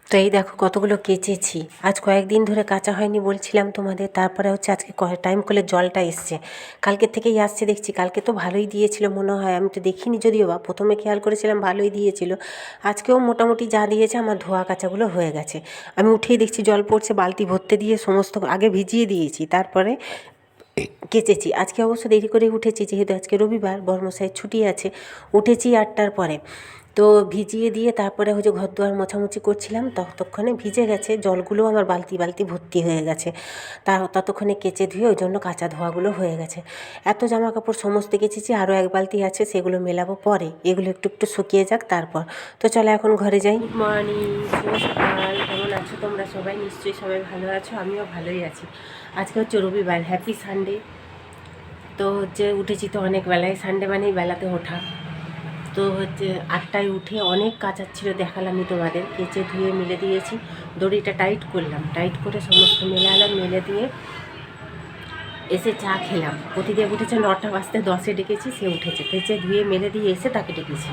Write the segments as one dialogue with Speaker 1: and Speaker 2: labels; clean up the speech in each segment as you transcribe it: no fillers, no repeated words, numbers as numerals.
Speaker 1: তো এই দেখো কতগুলো কেচেছি। আজ কয়েকদিন ধরে কাচা হয়নি বলছিলাম তোমাদের। তারপরে হচ্ছে আজকে টাইম করলে জলটা এসছে, কালকের থেকেই আসছে দেখছি। কালকে তো ভালোই দিয়েছিল মনে হয়, আমি তো দেখিনি যদিও বা, প্রথমে খেয়াল করেছিলাম ভালোই দিয়েছিল। আজকেও মোটামুটি যা দিয়েছে আমার ধোয়া কাচাগুলো হয়ে গেছে। আমি উঠেই দেখছি জল পড়ছে, বালতি ভরতে দিয়ে সমস্ত আগে ভিজিয়ে দিয়েছি, তারপরে কেচেছি। আজকে অবশ্য দেরি করে উঠেছি, যেহেতু আজকে রবিবার, বর্মশাইয়ের ছুটি আছে। উঠেছি 8টার পরে, তো ভিজিয়ে দিয়ে তারপরে হচ্ছে ঘর দুয়ার মোছামুছি করছিলাম, ততক্ষণে ভিজে গেছে, জলগুলো আমার বালতি বালতি ভর্তি হয়ে গেছে। ততক্ষণে কেচে ধুয়ে ওই জন্য কাঁচা ধোয়াগুলো হয়ে গেছে। এত জামা কাপড় সমস্ত কেচেছি, আরও এক বালতি আছে, সেগুলো মেলাবো পরে, এগুলো একটু একটু শুকিয়ে যাক তারপর। তো চলো এখন ঘরে যাই। গুড মর্নিং, শুভ সকাল। কেমন আছো তোমরা সবাই? নিশ্চয়ই সবাই ভালো আছো, আমিও ভালোই আছি। আজকে হচ্ছে রবিবার, হ্যাপি সানডে। তো হচ্ছে উঠেছি তো অনেক বেলায়, সানডে মানেই বেলাতে ওঠা। তো হচ্ছে 8টায় উঠে অনেক কাচার ছিল, দেখালামই তোমাদের, কেচে ধুয়ে মেলে দিয়েছি। দড়িটা টাইট করলাম, টাইট করে সমস্ত মেলালাম, মেলে দিয়ে এসে চা খেলাম। প্রতিদেব উঠেছে 9টা বাজতে 10-এ ডেকেছি, সে উঠেছে, কেচে ধুয়ে মেলে দিয়ে এসে তাকে ডেকেছি।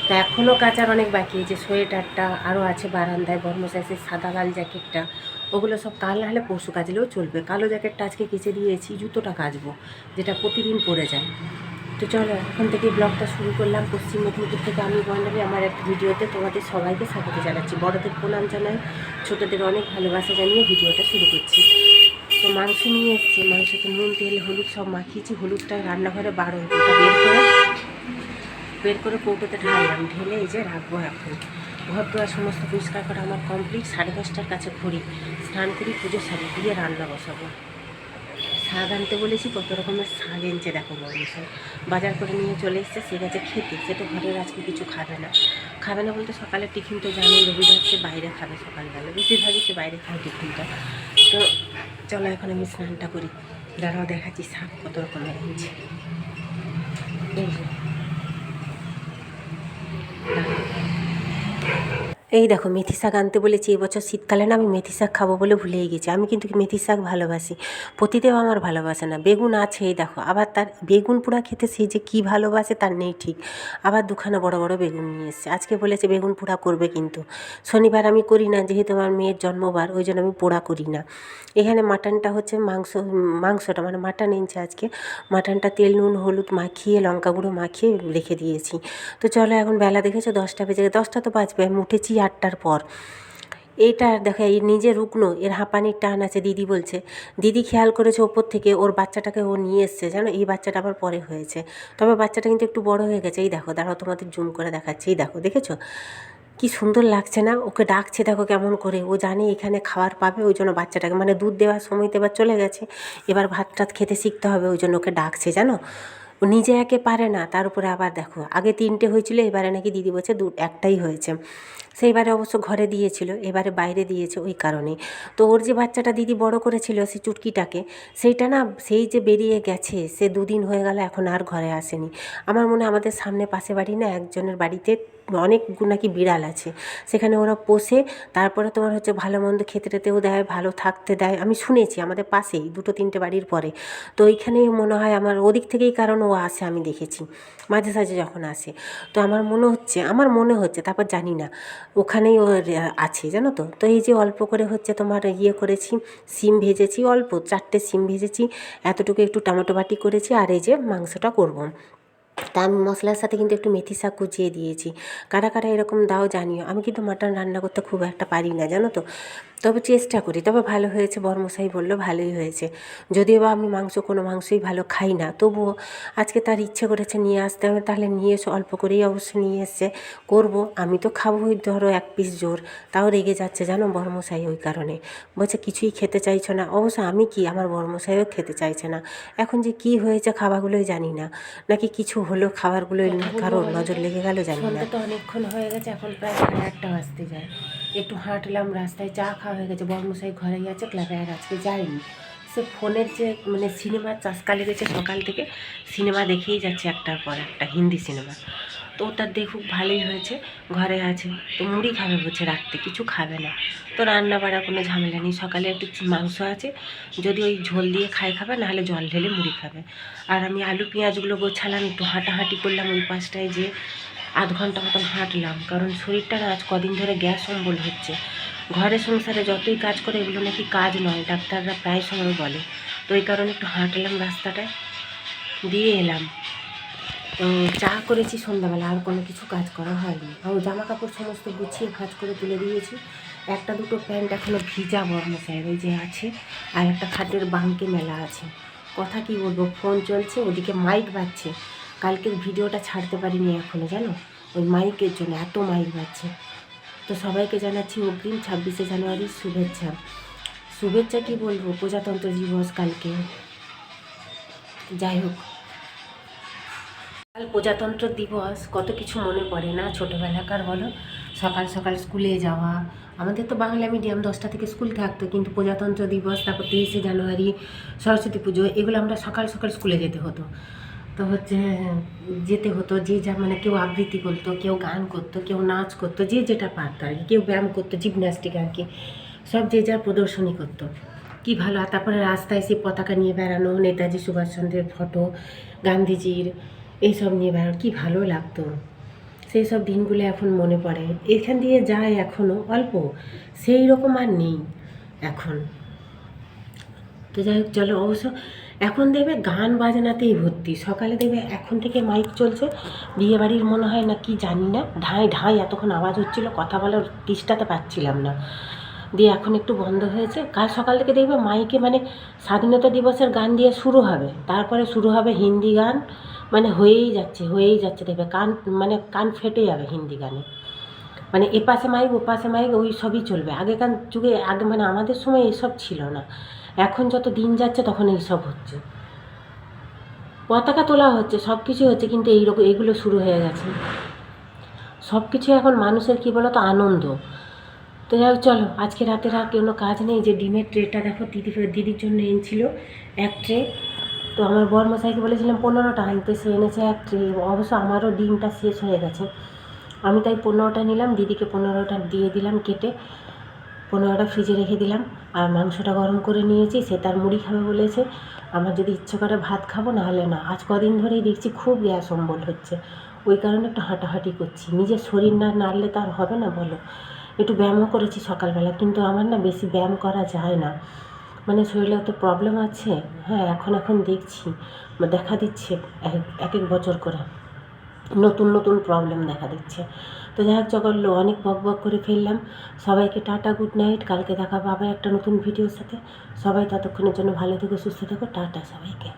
Speaker 1: তো এখনও কাচার অনেক বাকি আছে। সোয়েটারটা আরও আছে বারান্দায়, বর্মশাইসের সাদা লাল জ্যাকেটটা, ওগুলো সব কাল না হলে পরশু কাচলেও চলবে। কালো জ্যাকেটটা আজকে কেচে দিয়েছি, জুতোটা কাচবো, যেটা প্রতিদিন পরে যায়। তো চলো এখন থেকে ব্লগটা শুরু করলাম। পশ্চিম মেদিনীপুর থেকে আমি বর্ণালী, আমার একটা ভিডিওতে তোমাদের সবাইকে স্বাগত জানাচ্ছি। বড়দের প্রণাম জানাই, ছোটোদের অনেক ভালোবাসা জানিয়ে ভিডিওটা শুরু করছি। তো মাংস নিয়ে এসছে, মাংসতে নুন তেল হলুদ সব মাখিয়েছি। হলুদটা রান্নাঘরে বারো, ওটা বের করে কৌটোতে ঢাললাম, ঢেলে এই যে রাখবো। এখন ঘর দুয়ার সমস্ত পরিষ্কার করা আমার কমপ্লিট। 10:30টার কাছে ঘড়ি, স্নান করি, পুজো সারি দিয়ে রান্না বসাবো। শাক আনতে বলেছি, কত রকমের শাক এনেছে দেখো বর্মশাই। বাজার করে নিয়ে চলে এসছে, সে গেছে খেতে। সে তো ঘরের আজকে কিছু খাবে না। খাবে না বলতে সকালের টিফিন তো জানি, রবিবার সে বাইরে খাবে সকালবেলা, বেশিরভাগই সে বাইরে খায় টিফিনটা। তো চলো এখন আমি স্নানটা করি। দাঁড়াও দেখাচ্ছি শাক কত রকমের এনেছে। এই যে এই দেখো মেথি শাক আনতে বলেছি। এবছর শীতকালে না আমি মেথি শাক খাবো বলে ভুলেই গেছি। আমি কিন্তু মেথি শাক ভালোবাসি, প্রতিদেব আমার ভালোবাসে না। বেগুন আছে এই দেখো, আবার তার বেগুন পোড়া খেতে সে যে কী ভালোবাসে তার নেই ঠিক। আবার দুখানা বড় বড় বেগুন নিয়ে এসছে, আজকে বলেছে বেগুন পোড়া করবে। কিন্তু শনিবার আমি করি না, যেহেতু আমার মেয়ের জন্মবার, ওই জন্য আমি পোড়া করি না। এখানে মাটনটা হচ্ছে মাংসটা মানে মাটন এনেছে আজকে। মাটনটা তেল নুন হলুদ মাখিয়ে লঙ্কা গুঁড়ো মাখিয়ে রেখে দিয়েছি। তো চলো এখন বেলা দেখেছো 10টা বেজে গেছে, 10টা তো বাজবে, আমি উঠেছি 8টার পর। এইটা দেখো, এই নিজে রুকনো, এর হাঁপানির টান আছে। দিদি বলছে, দিদি খেয়াল করেছে ওপর থেকে ওর বাচ্চাটাকে ও নিয়ে এসছে জানো। এই বাচ্চাটা আবার পরে হয়েছে, তবে বাচ্চাটা কিন্তু একটু বড় হয়ে গেছে। এই দেখো, দাঁড়াও তোমাদের জুম করে দেখাচ্ছি। এই দেখো, দেখেছো কি সুন্দর লাগছে না? ওকে ডাকছে দেখো কেমন করে, ও জানে এখানে খাবার পাবে, ওই জন্য বাচ্চাটাকে মানে দুধ দেওয়ার সময় তো এবার চলে গেছে, এবার ভাত টাত খেতে শিখতে হবে, ওই জন্য ওকে ডাকছে জানো। ও নিজে একে পারে না, তার উপরে আবার দেখো আগে 3টে হয়েছিল, এবারে নাকি দিদি বলছে একটাই হয়েছে। সেইবারে অবশ্য ঘরে দিয়েছিল, এবারে বাইরে দিয়েছে ওই কারণে। তো ওর যে বাচ্চাটা দিদি বড় করেছিল, সেই চুটকিটাকে, সেইটা না সেই যে বেরিয়ে গেছে, সে 2 দিন হয়ে গেল এখন আর ঘরে আসেনি। আমার মনে হয় আমাদের সামনে পাশে বাড়ি না, একজনের বাড়িতে অনেক নাকি বিড়াল আছে, সেখানে ওরা পোষে। তারপরে তোমার হচ্ছে ভালো মন্দ খেতে টেতেও দেয়, ভালো থাকতে দেয়, আমি শুনেছি আমাদের পাশেই 2-3টে বাড়ির পরে। তো ওইখানেই মনে হয় আমার ওদিক থেকেই কারণ ও আসে, আমি দেখেছি মাঝে সাঝে যখন আসে। তো আমার মনে হচ্ছে, তারপর জানি না, ওখানেই ও আছে জানো তো। তো এই যে অল্প করে হচ্ছে তোমার করেছি, সিম ভেজেছি অল্প, 4টে সিম ভেজেছি, এতটুকু একটু টমেটো বাটি করেছি, আর এই যে মাংসটা করব। তা আমি মশলার সাথে কিন্তু একটু মেথি শাক কুচিয়ে দিয়েছি। কারা কারা এরকম দাও জানিও। আমি কিন্তু মাটন রান্না করতে খুব একটা পারি না জানো তো, তবে চেষ্টা করি। তবে ভালো হয়েছে, বর্মশাই বললো ভালোই হয়েছে। যদিও বা আমি কোনো মাংসই ভালো খাই না, তবুও আজকে তার ইচ্ছে করেছে নিয়ে আসতে, হবে তাহলে নিয়ে এসো। অল্প করেই অবশ্য নিয়ে এসছে, করবো। আমি তো খাবোই ধরো 1 পিস জোর, তাও রেগে যাচ্ছে জানো বর্মশাই। ওই কারণে বলছে কিছুই খেতে চাইছো না। অবশ্য আমি কি, আমার বর্মশাইও খেতে চাইছে না। এখন যে কি হয়েছে খাবারগুলোই জানি না, নাকি কিছু হলো খাবারগুলো কারোর নজর লেগে গেল জানি না। তো অনেকক্ষণ হয়ে গেছে, এখন প্রায় 8:30 বাজতে যায়। একটু হাঁটলাম, রাস্তায় চা খাওয়া হয়ে গেছে। বর্মশাই ঘরেই আছে, ক্লাবে আর আজকে যায়নি। সে ফোনের যে মানে সিনেমার চাষকা লেগেছে, সকাল থেকে সিনেমা দেখেই যাচ্ছে একটার পর একটা, হিন্দি সিনেমা। তো ওটা দেখুক, ভালোই হয়েছে, ঘরে আছে। তো মুড়ি খাবে বলছে, রাত্রে কিছু খাবে না। তো রান্না বাড়া কোনো ঝামেলা নেই, সকালে একটু মাংস আছে, যদি ওই ঝোল দিয়ে খাবে, নাহলে জল ঢেলে মুড়ি খাবে। আর আমি আলু পেঁয়াজগুলো গোছালাম, একটু হাঁটাহাঁটি করলাম ওই পাশটায়, যে 1/2 ঘন্টা মতন হাঁটলাম, কারণ শরীরটা আজ কদিন ধরে গ্যাস অম্বল হচ্ছে। ঘরের সংসারে যতই কাজ করে এগুলো নাকি কাজ নয়, ডাক্তাররা প্রায় সময় বলে। তো এই কারণে একটু হাঁটলাম রাস্তাটায়, দিয়ে এলাম। তো চা করেছি সন্ধ্যাবেলা, আর কোনো কিছু কাজ করা হয়নি। আর জামা কাপড় সমস্ত গুছিয়ে ভাঁজ করে তুলে দিয়েছি। একটা দুটো প্যান্ট এখনও ভিজা বর্মশায়ের ওই যে আছে, আর একটা খাটের বাঁকে মেলা আছে। কথা কি বলবো, ফোন চলছে, ওদিকে মাইক বাজছে। কালকের ভিডিওটা ছাড়তে পারিনি এখনও, জানো, ওই মাইকের জন্য এত মাইক বাজছে। তো সবাইকে জানাচ্ছি অগ্রিম 26শে জানুয়ারির শুভেচ্ছা। শুভেচ্ছা কি বলবো, প্রজাতন্ত্র দিবস কালকে। যাই হোক, কাল প্রজাতন্ত্র দিবস, কত কিছু মনে পড়ে না ছোটোবেলাকার, বলো। সকাল সকাল স্কুলে যাওয়া, আমাদের তো বাংলা মিডিয়াম, 10টা থেকে স্কুল থাকতো, কিন্তু প্রজাতন্ত্র দিবস, তারপর 23শে জানুয়ারি, সরস্বতী পুজো, এগুলো আমরা সকাল সকাল স্কুলে যেতে হতো। তো হচ্ছে যেতে হতো, যে যা মানে কেউ আবৃত্তি করতো, কেউ গান করতো, কেউ নাচ করতো, যে যেটা পারতো আর কি, কেউ ব্যায়াম করতো, জিমন্যাস্টিক আর কি, সব যে যার প্রদর্শনী করতো। কি ভালো। আর তারপরে রাস্তায় এসে পতাকা নিয়ে বেড়ানো, নেতাজি সুভাষচন্দ্রের ফটো, গান্ধীজির এইসব নিয়ে বেড়ানো, কী ভালো লাগতো। সেই সব দিনগুলো এখন মনে পড়ে, এখান দিয়ে যায় এখনও অল্প, সেই রকম আর নেই এখন। তো যাই হোক, চলো। অবশ্য এখন দেখবে গান বাজনাতেই ভর্তি, সকালে দেখবে এখন থেকে মাইক চলছে, বিয়েবাড়ির মনে হয় না কি জানি না, ঢাঁই ঢাঁই এতক্ষণ আওয়াজ হচ্ছিলো, কথা বলার তিষ্টাতে পারছিলাম না, দিয়ে এখন একটু বন্ধ হয়েছে। কাল সকাল থেকে দেখবে মাইকে মানে স্বাধীনতা দিবসের গান দিয়ে শুরু হবে, তারপরে শুরু হবে হিন্দি গান, মানে হয়েই যাচ্ছে দেখবে, কান ফেটে যাবে হিন্দি গানে। মানে এপাশে মাইক ওপাশে মাইক, ওই সবই চলবে। আগেকার যুগে আগে মানে আমাদের সময় এসব ছিল না, এখন যত দিন যাচ্ছে তখন এইসব হচ্ছে, পতাকা তোলা হচ্ছে, সব কিছু হচ্ছে, কিন্তু এইরকম এগুলো শুরু হয়ে গেছে। সব কিছু এখন মানুষের কী বলো তো, আনন্দ। তো যাই হোক, চলো, আজকে রাতের আর কোনো কাজ নেই। যে ডিমের ট্রেটা দেখো, দিদির জন্য এনেছিল এক ট্রে। তো আমার বরমশাইকে বলেছিলাম 15টা আনতে, সে এনেছে এক ট্রে। অবশ্য আমারও ডিমটা শেষ হয়ে গেছে, আমি তাই 15টা নিলাম, দিদিকে 15টা দিয়ে দিলাম কেটে, 15টা ফ্রিজে রেখে দিলাম। আর মাংসটা গরম করে নিয়েছি, সে তার মুড়ি খাবে বলেছে, আমার যদি ইচ্ছে করে ভাত খাবো, নাহলে না। আজ কদিন ধরেই দেখছি খুব গ্যাস অম্বল হচ্ছে, ওই কারণে একটু হাঁটাহাঁটি করছি। নিজের শরীর না নাড়লে তো আর হবে না, বলো। একটু ব্যায়ামও করেছি সকালবেলা, কিন্তু আমার না বেশি ব্যায়াম করা যায় না, মানে শরীরে তো প্রবলেম আছে। হ্যাঁ, এখন দেখছি দেখা দিচ্ছে এক এক বছর করে নতুন নতুন প্রবলেম দেখা দিচ্ছে। তো যাই হোক, চলো, অনেক বক করে ফেললাম। সবাইকে টাটা, গুড নাইট। কালকে দেখাবো আবার একটা নতুন ভিডিওর সাথে। সবাই ততক্ষণের জন্য ভালো থেকো, সুস্থ থেকো, টাটা সবাইকে।